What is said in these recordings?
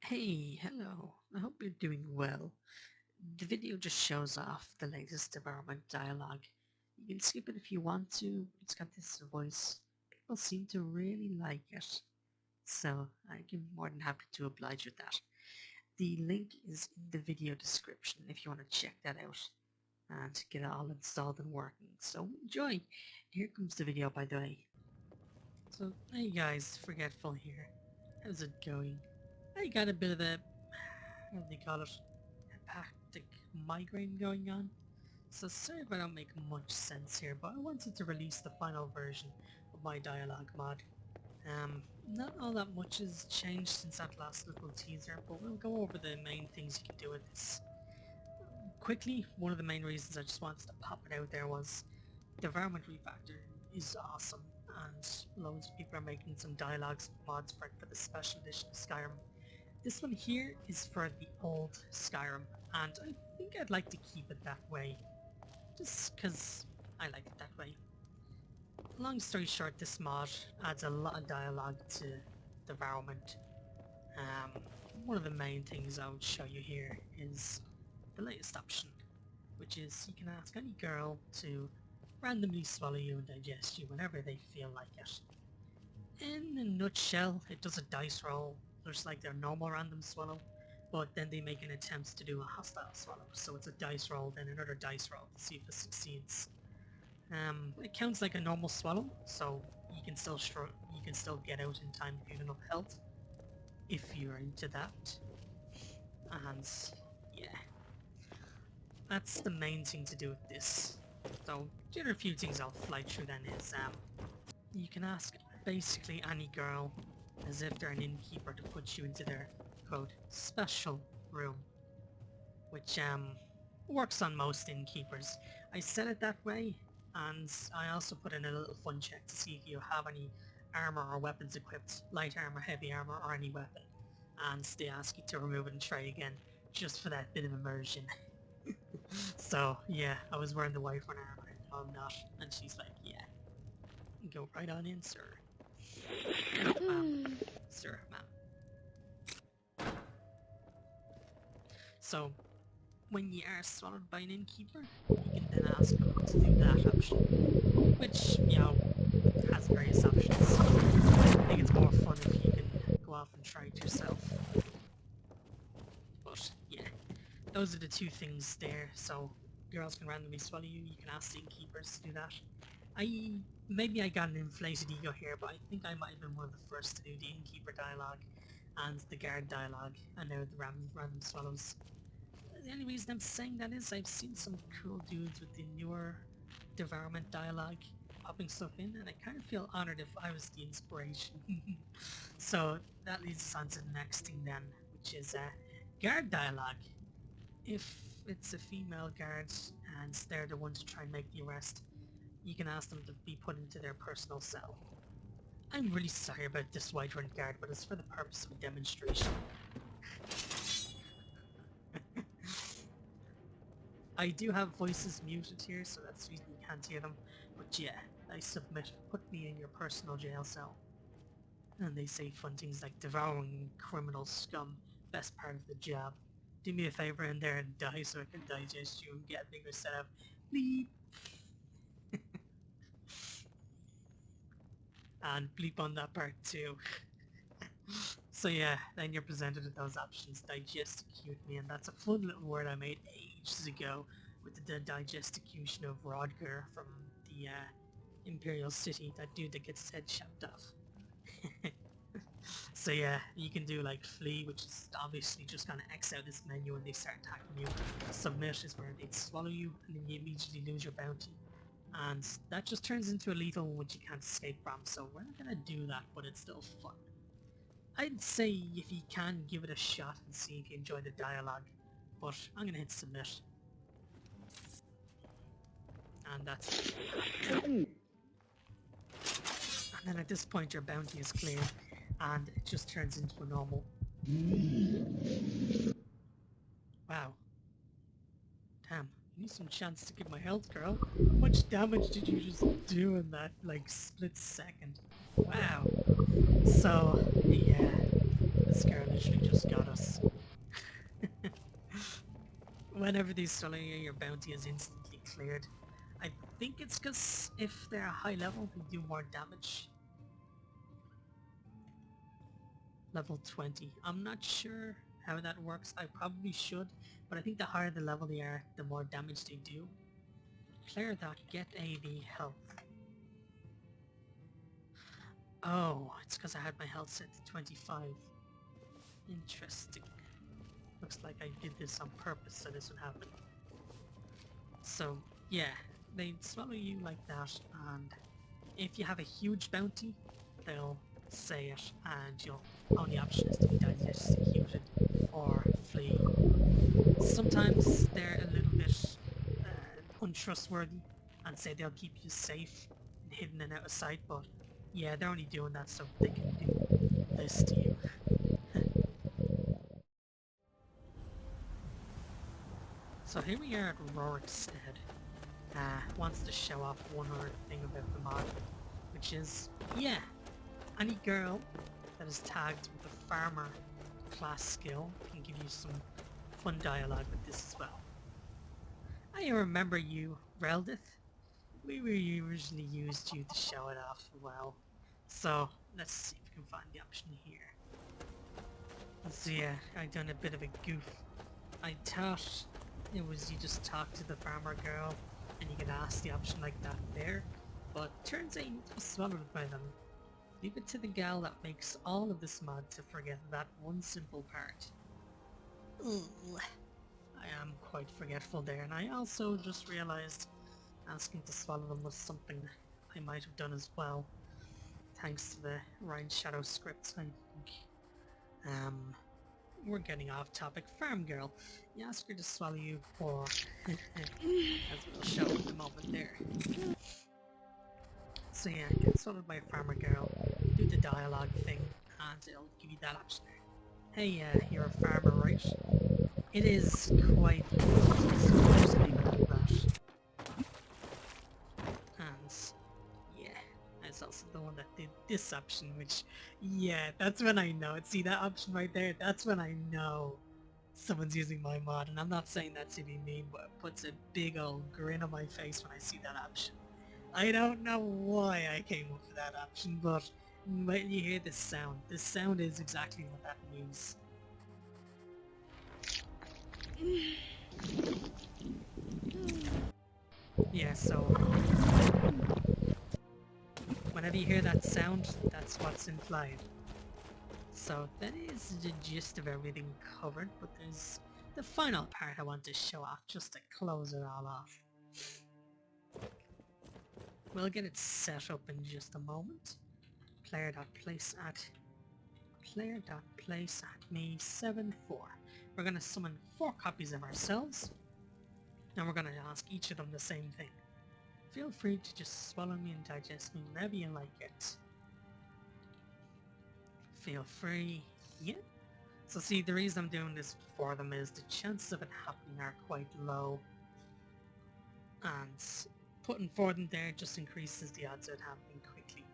Hey, hello. I hope you're doing well. The video just shows off the latest development dialogue. You can skip it if you want to. It's got this voice. People seem to really like it. So I'd be more than happy to oblige with that. The link is in the video description if you want to check that out and get it all installed and working. So enjoy. Here comes the video, by the way. So hey guys, Forgetful here. How's it going? I got a bit of a, what do they call it, heptic migraine going on. So sorry if I don't make much sense here, but I wanted to release the final version of my dialogue mod. Not all that much has changed since that last little teaser, but we'll go over the main things you can do with this. Quickly, one of the main reasons I just wanted to pop it out there was the Devourment refactor is awesome, and loads of people are making some dialogues mods for it for the special edition of Skyrim. This one here is for the old Skyrim, and I think I'd like to keep it that way, just because I like it that way. Long story short, this mod adds a lot of dialogue to Devourment. One of the main things I would show you here is the latest option, which is you can ask any girl to randomly swallow you and digest you whenever they feel like it. In a nutshell, it does a dice roll, just like their normal random swallow, but then they make an attempt to do a hostile swallow. So it's a dice roll, then another dice roll to see if it succeeds. It counts like a normal swallow, so you can still get out in time if you have enough health, if you're into that. And yeah, that's the main thing to do with this. So the other few things I'll fly through then is you can ask basically any girl as if they're an innkeeper to put you into their, quote, special room, which works on most innkeepers. I set it that way, and I also put in a little fun check to see if you have any armor or weapons equipped, light armor, heavy armor, or any weapon, and they ask you to remove it and try again, just for that bit of immersion. So yeah, I was wearing the white one armor, and no, I'm not, and she's like, yeah, go right on in, sir. No, sir, ma'am. So, when you are swallowed by an innkeeper, you can then ask them to do that option, which, you know, has various options. I think it's more fun if you can go off and try it yourself. But, yeah, those are the two things there. So, girls can randomly swallow you, you can ask the innkeepers to do that. Maybe I got an inflated ego here, but I think I might have been one of the first to do the innkeeper dialogue and the guard dialogue, and now the random swallows. The only reason I'm saying that is I've seen some cool dudes with the newer Devourment dialogue popping stuff in, and I kind of feel honored if I was the inspiration. So that leads us on to the next thing then, which is guard dialogue. If it's a female guard and they're the one to try and make the arrest, you can ask them to be put into their personal cell. I'm really sorry about this Whiterun guard, but it's for the purpose of a demonstration. I do have voices muted here, so that's the reason you can't hear them. But yeah, I submit, put me in your personal jail cell. And they say fun things like devouring criminal scum, best part of the job. Do me a favor in there and die so I can digest you and get a bigger setup. Bleep! And bleep on that part too. So yeah, then you're presented with those options. Digestecute me, and that's a fun little word I made ages ago with the digesticution of Rodger from the Imperial City, that dude that gets his head chopped off. So yeah, you can do like flee, which is obviously just gonna X out this menu when they start attacking you. Submit is where they swallow you, and then you immediately lose your bounty. And that just turns into a lethal one which you can't escape from, so we're not gonna do that, but it's still fun. I'd say if you can, give it a shot and see if you enjoy the dialogue, but I'm gonna hit submit. And that's it. And then at this point your bounty is cleared, and it just turns into a normal. Wow. Damn, you need some chance to give my health, girl. How much damage did you just do in that, like, split second? Wow. So, yeah, this girl literally just got us. Whenever they swallow you, your bounty is instantly cleared. I think it's because if they're high level, they do more damage. Level 20. I'm not sure how that works. I probably should, but I think the higher the level they are, the more damage they do. Clear that. Get AV health. Oh, it's because I had my health set to 25. Interesting. Looks like I did this on purpose so this would happen. So, yeah, they swallow you like that, and if you have a huge bounty, they'll say it, and your only option is to be executed or flee. Sometimes they're a little bit untrustworthy and say they'll keep you safe and hidden and out of sight, but yeah, they're only doing that so they can do this to you. So here we are at Rorikstead. Wants to show off one other thing about the mod, which is, yeah, any girl that is tagged with a farmer class skill can give you some fun dialogue with this as well. I remember you, Reldith. We originally used you to show it off well. So let's see if we can find the option here. So yeah, I done a bit of a goof. I thought it was you just talk to the farmer girl and you can ask the option like that there, but turns out you need to be swallowed by them. Leave it to the gal that makes all of this mod to forget that one simple part. Ooh, I am quite forgetful there, and I also just realized asking to swallow them was something I might have done as well, thanks to the Ryan Shadow scripts, I think. We're getting off topic. Farm girl. You ask her to swallow you, or as we'll show in a moment there. So yeah, get swallowed by a farmer girl, do the dialogue thing, and it'll give you that option there. Hey, you're a farmer, right? It is quite so leave it at that. And yeah, it's also the one that did this option, which, yeah, that's when I know it. See that option right there? That's when I know someone's using my mod, and I'm not saying that to be mean, but it puts a big old grin on my face when I see that option. I don't know why I came up with that option, but when you hear this sound is exactly what that means. Yeah, so whenever you hear that sound, that's what's implied. So that is the gist of everything covered, but there's the final part I want to show off just to close it all off. We'll get it set up in just a moment. Player.place at me74. We're going to summon 4 copies of ourselves, and we're going to ask each of them the same thing. Feel free to just swallow me and digest me whenever you like it. Feel free. Yeah. So see, the reason I'm doing this for them is the chances of it happening are quite low, and putting for them there just increases the odds of it happening quickly.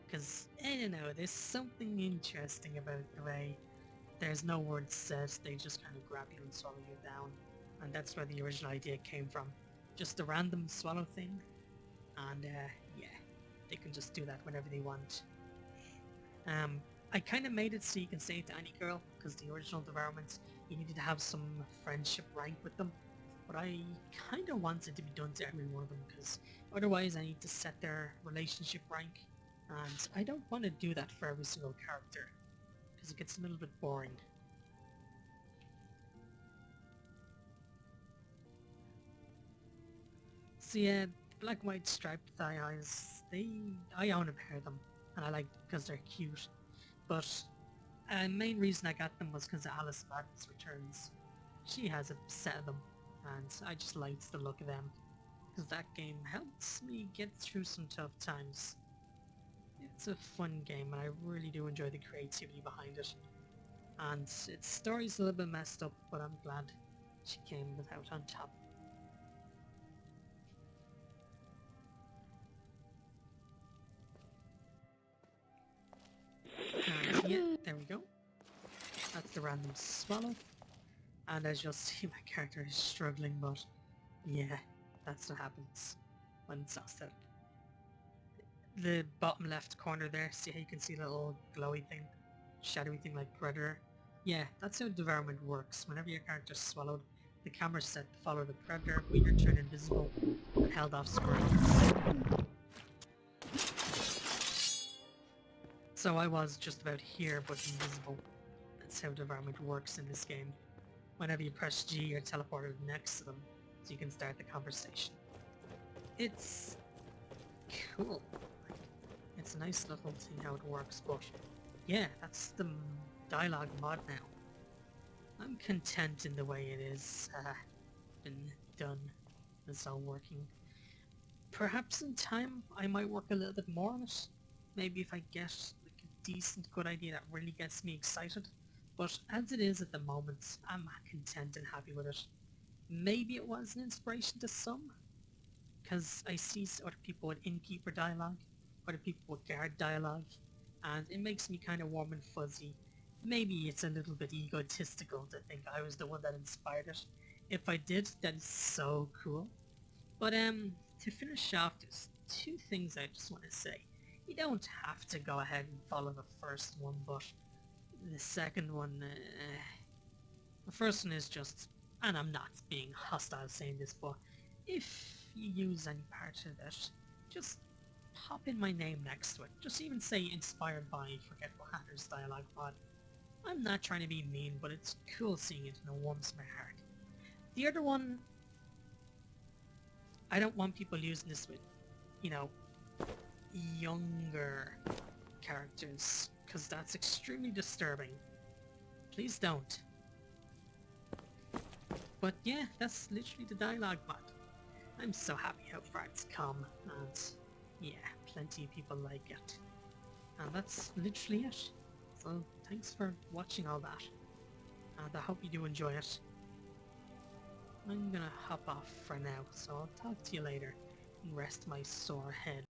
Because, I don't know, there's something interesting about the way there's no words said, they just kind of grab you and swallow you down. And that's where the original idea came from. Just a random swallow thing, and yeah, they can just do that whenever they want. I kind of made it so you can say it to any girl, because the original Devourment, you needed to have some friendship rank with them. But I kind of wanted to be done to every one of them, because otherwise I need to set their relationship rank, and I don't want to do that for every single character, because it gets a little bit boring. So yeah, black and white striped thigh eyes, I own a pair of them, and I like because they're cute. But main reason I got them was because of Alice Madness Returns. She has a set of them, and I just liked the look of them, because that game helps me get through some tough times. It's a fun game, and I really do enjoy the creativity behind it. And its story's a little bit messed up, but I'm glad she came out on top. And yeah, there we go. That's the random swallow. And as you'll see, my character is struggling, but yeah, that's what happens when it's lost out. The bottom left corner there, see how you can see the little glowy thing? Shadowy thing like Predator? Yeah, that's how Devourment works. Whenever your character's swallowed, the camera's set to follow the Predator, but you're turned invisible and held off screen. So I was just about here, but invisible. That's how Devourment works in this game. Whenever you press G, you're teleported next to them, so you can start the conversation. It's cool. It's a nice little thing how it works, but yeah, that's the dialogue mod now. I'm content in the way it is been done. It's all working. Perhaps in time I might work a little bit more on it. Maybe if I get like a decent good idea that really gets me excited. But as it is at the moment, I'm content and happy with it. Maybe it was an inspiration to some, because I see other people with innkeeper dialogue, other people with guard dialogue, and it makes me kind of warm and fuzzy. Maybe it's a little bit egotistical to think I was the one that inspired it. If I did, that is so cool. But to finish off, there's two things I just want to say. You don't have to go ahead and follow the first one, but the second one, the first one is just, and I'm not being hostile saying this, but if you use any part of it, just pop in my name next to it. Just even say inspired by Forgetful Hatter's dialogue pod. I'm not trying to be mean, but it's cool seeing it and it warms my heart. The other one, I don't want people using this with, you know, younger characters, because that's extremely disturbing. Please don't. But yeah, that's literally the dialogue mod. I'm so happy how far it's come, and yeah, plenty of people like it. And that's literally it. So thanks for watching all that, and I hope you do enjoy it. I'm gonna hop off for now, so I'll talk to you later and rest my sore head.